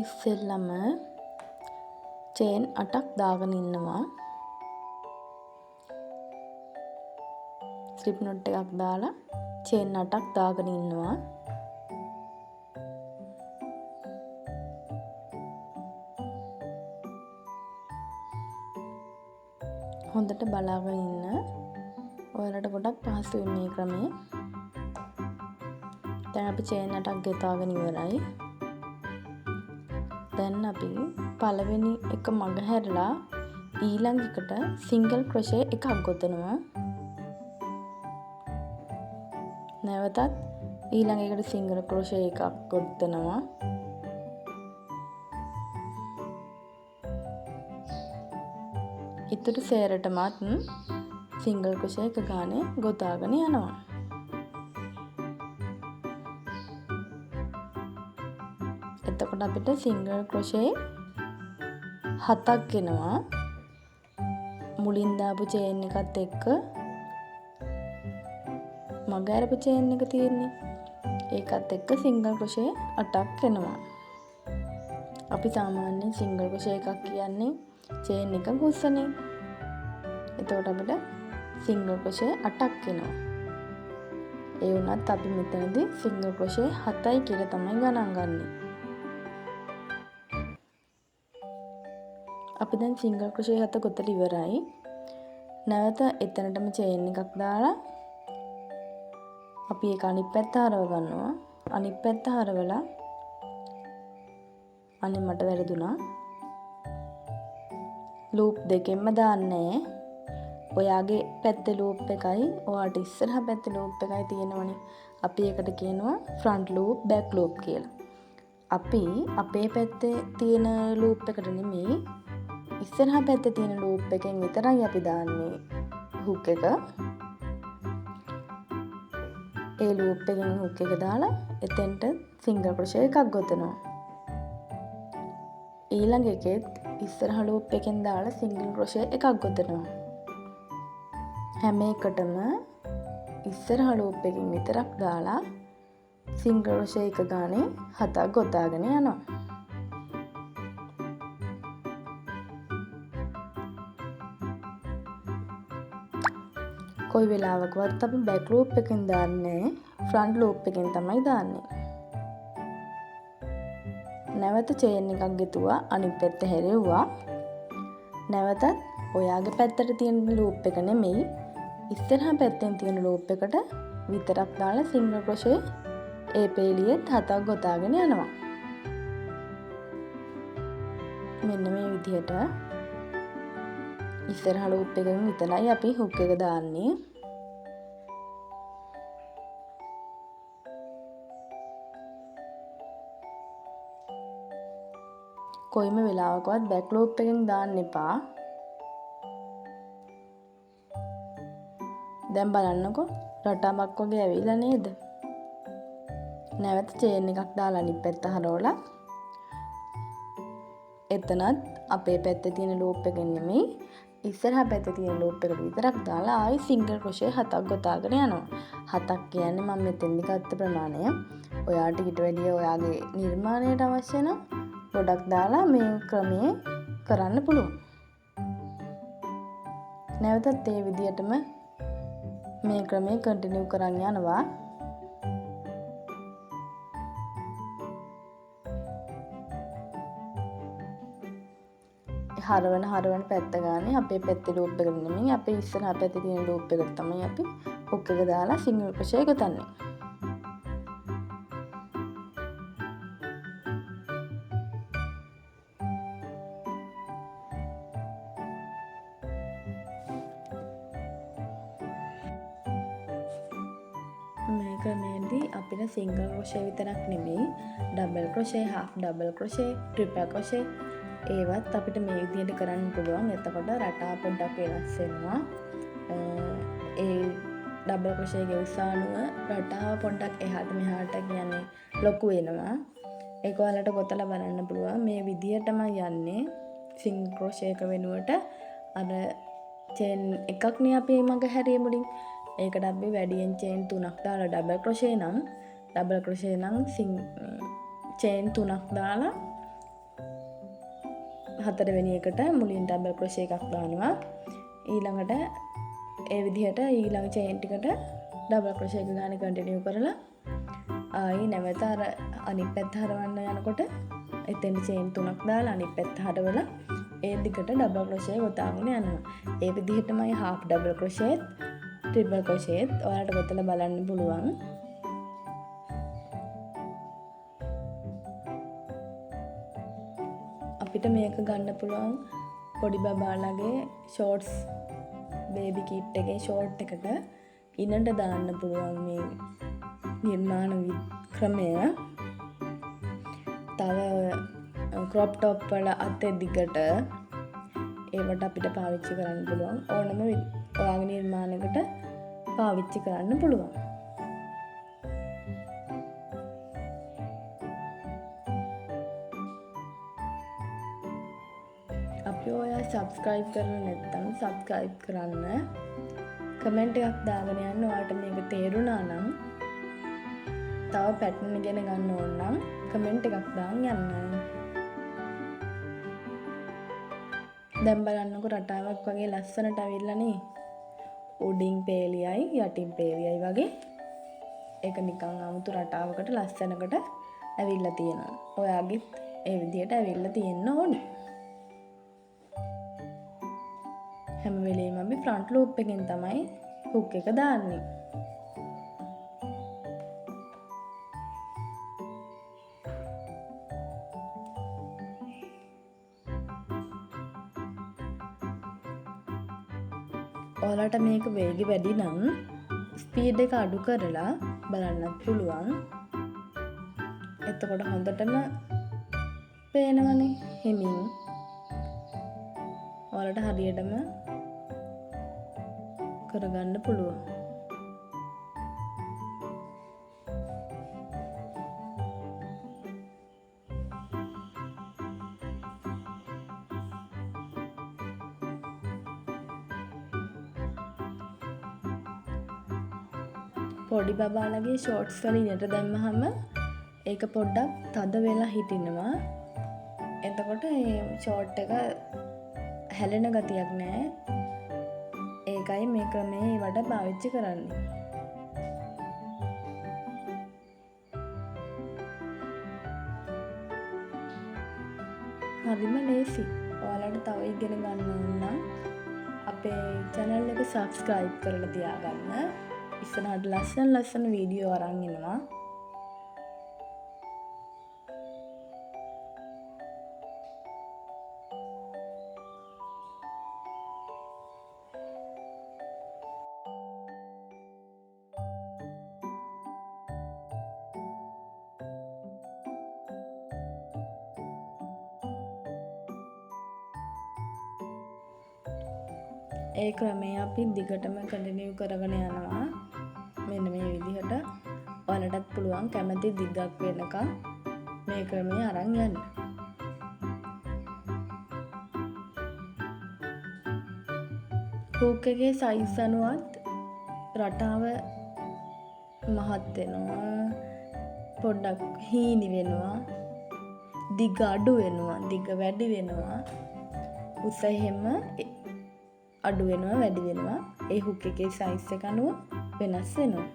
ඉස්සෙල්ලම චේන් 8ක් දාගෙන ඉන්නවා. ස්ලිප් knot එකක් දාලා චේන් 8ක් දාගෙන ඉන්නවා. හොඳට බලාගෙන ඉන්න. ඔයාලට ගොඩක් පහසුයි මේ ක්‍රමය. දැන් අපි චේන් 8ක් ගෙතාගෙන ඉවරයි. දැන් අපි පළවෙනි එක මග හැරලා ඊළඟ එකට සිංගල් ක්‍රොෂේ එකක් ගොතනවා. නැවතත් ඊළඟ එකට සිංගල් ක්‍රොෂේ එකක් ගොතනවා. ඉතුරු සේරටමත් සිංගල් ක්‍රොෂේ එක ගානේ ගොතාගෙන යනවා. එතකොට අපිට සිංගල් ක්‍රොෂේ 7ක් එනවා. මුලින් දාපු චේන් එකත් එක්ක මග අරපු චේන් එක තියෙන්නේ. ඒකත් එක්ක සිංගල් ක්‍රොෂේ 8ක් එනවා. අපි සාමාන්‍යයෙන් සිංගල් ක්‍රොෂේ එකක් කියන්නේ චේන් එක ගොස්සනේ. එතකොට අපිට සිංගල් ක්‍රොෂේ 8ක් එනවා. ඒ වුණත් අපි මෙතනදී සිංගල් ක්‍රොෂේ 7යි කියලා තමයි ගණන් ගන්නේ. අපි දැන් සිංගල් ක්‍රොෂේ 7 ගොතලා ඉවරයි. නැවත එතනටම චේන් එකක් දාලා අපි ඒක අනිත් පැත්ත හරව ගන්නවා. අනිත් පැත්ත හරවලා අනේ මට වැරදුනා. ලූප් දෙකෙන්ම දාන්නේ. ඔයාගේ පැත්තේ ලූප් එකයි ඔයාට ඉස්සරහා පැත්තේ ලූප් එකයි තියෙනවනේ. අපි ඒකට කියනවා ෆ්‍රන්ට් ලූප් බෑක් ලූප් කියලා. අපි අපේ පැත්තේ තියෙන ලූප් එකට නෙමෙයි ඉස්සරහා පැත්තේ තියෙන ලූප් එකෙන් විතරයි අපි දාන්නේ හුක් එක. ඒ ලූප් එකෙන් හුක් එක දාලා එතෙන්ට සිංගල් ක්‍රොෂේ එකක් ගොතනවා. ඊළඟ එකෙත් ඉස්සරහා ලූප් එකෙන් දාලා සිංගල් ක්‍රොෂේ එකක් ගොතනවා. හැම එකටම ඉස්සරහා ලූප් එකෙන් විතරක් දාලා සිංගල් ක්‍රොෂේ එක ගානේ 7ක් ගොතාගෙන යනවා. කොයි වෙලාවකවත් අපි බෑක් ලූප් එකෙන් දාන්නේ ෆ්‍රන්ට් ලූප් එකෙන් තමයි දාන්නේ. නැවත චේන් එකක් ගෙතුවා අනිත් පැත්ත හැරෙව්වා. නැවතත් ඔයාගේ පැත්තට තියෙන ලූප් එක නෙමෙයි ඉස්සරහා පැත්තෙන් තියෙන ලූප් එකට විතරක් දාලා සිංගල් ක්‍රොෂේ ඒ පේලියෙත් 7ක් ගොතාගෙන යනවා. මෙන්න මේ විදිහට ඉස්සරහා ලූප් එකෙන් විතරයි අපි හුක් එක දාන්නේ. කොයිම වෙලාවකවත් බෑක් ලූප් එකෙන් දාන්න එපා. දැන් බලන්නකෝ රටාවක් වගේ ඇවිල්ලා නේද? නැවත චේන් එකක් දාලා අනිත් පැත්ත හරවලා එතනත් අපේ පැත්තේ තියෙන ලූප් එකෙන් නෙමෙයි ඉස්සරහා පැත්තේ තියෙන ලූප් එකට විතරක් දාලා ආයි සිංගල් ක්‍රොෂේ 7ක් ගොතාගෙන යනවා. 7ක් කියන්නේ මම මෙතෙන්දි ගත්ත ප්‍රමාණය. ඔයාට ඊට වැඩිය ඔයාගේ නිර්මාණයට අවශ්‍ය නම් ගොඩක් දාලා මේ ක්‍රමයේ කරන්න පුළුවන්. නැවතත් ඒ විදිහටම මේ ක්‍රමය කන්ටිනියු කරන් යනවා. හරවන පැත්ත ගානේ අපේ පැත්තේ ලූප් එකට නෙමෙයි අපේ ඉස්සරහා පැත්තේ තියෙන ලූප් එකට තමයි අපි හුක් එක දාලා සිංගල් ක්‍රොෂේ ගොතන්නේ. මේ ක්‍රමයේදී අපිට සිංගල් ක්‍රොෂේ විතරක් නෙමෙයි double crochet, half double crochet, triple crochet ඒවත් අපිට මේ විදිහට කරන්න පුළුවන්. එතකොට රටා පොඩ්ඩක් වෙනස් වෙනවා. ඒ ඩබල් ක්‍රොෂේ ගේ උසානුව රටාව පොඩ්ඩක් එහාට මෙහාට කියන්නේ ලොකු වෙනවා. ඒක ඔයාලට ගොතලා බලන්න පුළුවන්. මේ විදිහටම යන්නේ සිංගල් ක්‍රොෂේ එක වෙනුවට අර චේන් එකක් නේ අපි මග හැරියේ මුලින්. ඒකට අපි වැඩියෙන් චේන් 3ක් දාලා ඩබල් ක්‍රොෂේ නම් චේන් 3ක් දාලා හතරවෙනි එකට මුලින් ඩබල් ක්‍රොෂේ එකක් දානවා. ඊළඟට ඒ විදිහට ඊළඟ චේන් ටිකට ඩබල් ක්‍රොෂේ එක ගන්න කන්ටිනියු කරලා ආයි නැවත අර අනිත් පැත්ත හරවන්න යනකොට එතෙන් චේන් 3ක් දාලා අනිත් පැත්ත හරවලා ඒ දිගට ඩබල් ක්‍රොෂේ ගොතාගෙන යනවා. ඒ විදිහටමයි half ඩබල් ක්‍රොෂේත් ට්‍රිපල් ක්‍රොෂේත් ඔයාලට ගොතලා බලන්න පුළුවන්. අපිට මේක ගන්න පුළුවන් පොඩි බබාලගේ ෂෝට්ස් බේබි කිට් එකේ ෂෝට් එකට ඉනට දාන්න පුළුවන් මේ නිර්මාණ ක්‍රමය. තව ක්‍රොප් ටොප් වල අත දිගට ඒවට අපිට පාවිච්චි කරන්න පුළුවන්. ඕනම ඔයාගේ නිර්මාණයකට පාවිච්චි කරන්න පුළුවන්. අපි ඔයා සබ්ස්ක්‍රයිබ් කරලා නැත්නම් සබ්ස්ක්‍රයිබ් කරන්න. කමෙන්ට් එකක් දාගෙන යන්න ඔයාලට මේක තේරුණා නම්. තව පැටර්න් ඉගෙන ගන්න ඕන නම් කමෙන්ට් එකක් දාන්න යන්න. දැන් බලන්නකො රටාවක් වගේ ලස්සනට අවිල්ලානේ. උඩින් පේලියයි යටින් පේලියයි වගේ. ඒක නිකන් 아무තු රටාවකට ලස්සනකට ඇවිල්ලා තියෙනවා. ඔයාගෙත් ඒ විදිහට ඇවිල්ලා තියෙන්න ඕනේ. හැම වෙලේම අපි ෆ්‍රන්ට් ලූප් එකෙන් තමයි හුක් එක දාන්නේ. ඔයාලට මේක වේගෙ වැඩි නම් ස්පීඩ් එක අඩු කරලා බලන්නත් පුළුවන්. එතකොට හොඳටම පේනවනේ හිමින්. ඔයාලට හරියටම කරගන්න පුළුවන්. පොඩි බබාලගේ ෂෝට්ස් වල ඉනට දැම්මහම ඒක පොඩ්ඩක් තද වෙලා හිටිනවා. එතකොට මේ ෂෝට් එක හැලෙන ගතියක් නැහැ. ඒකයි මේ ක්‍රමයේ ඒවට පාවිච්චි කරන්නේ. හරිම ලේසි. ඔයාලට තව ඉගෙන ගන්න ඕන නම් අපේ channel එක subscribe කරලා තියාගන්න. ඉස්සරහට ලස්සන වීඩියෝ අරන් එනවා. ඒ ක්‍රමය අපි දිගටම කන්ටිනියු කරගෙන යනවා. මෙන්න මේ විදිහට ඔයාලටත් පුළුවන් කැමති දිගක් වෙනකම් මේ ක්‍රමය අරන් යන්න. හුක් එකේ සයිස් අනුවත් රටාව මහත් වෙනවා, පොඩ්ඩක් හීනි වෙනවා, දිග අඩු වෙනවා, දිග වැඩි වෙනවා, උස එහෙම අඩු වෙනවා වැඩි වෙනවා. ඒ හුක් එකේ සයිස් එක අනුව වෙනස් වෙනවා.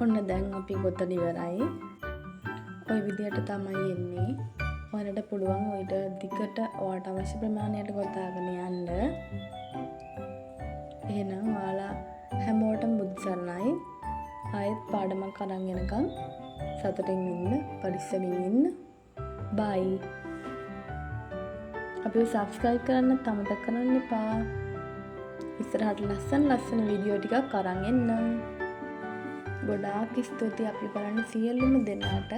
ඔන්න දැන් අපි ගොතන ඉවරයි. ওই විදිහට තමයි එන්නේ. ඔයාලට පුළුවන් ඔයිට දිගට ඔයාලට අවශ්‍ය ප්‍රමාණයට ගොතාගෙන යන්න. එහෙනම් ඔයාලා හැමෝටම බුදු සරණයි. ආයෙත් පාඩමක් අරන් එනකම් සතුටින් ඉන්න, පරිස්සමින් ඉන්න. බයි. අපිව subscribe කරන්න අමතක කරන්න එපා. ඉස්සරහට ලස්සන වීඩියෝ ටිකක් අරන් එන්නම්. ගොඩාක් ස්තුතියි අපි බලන්න සියලුම දෙනාට.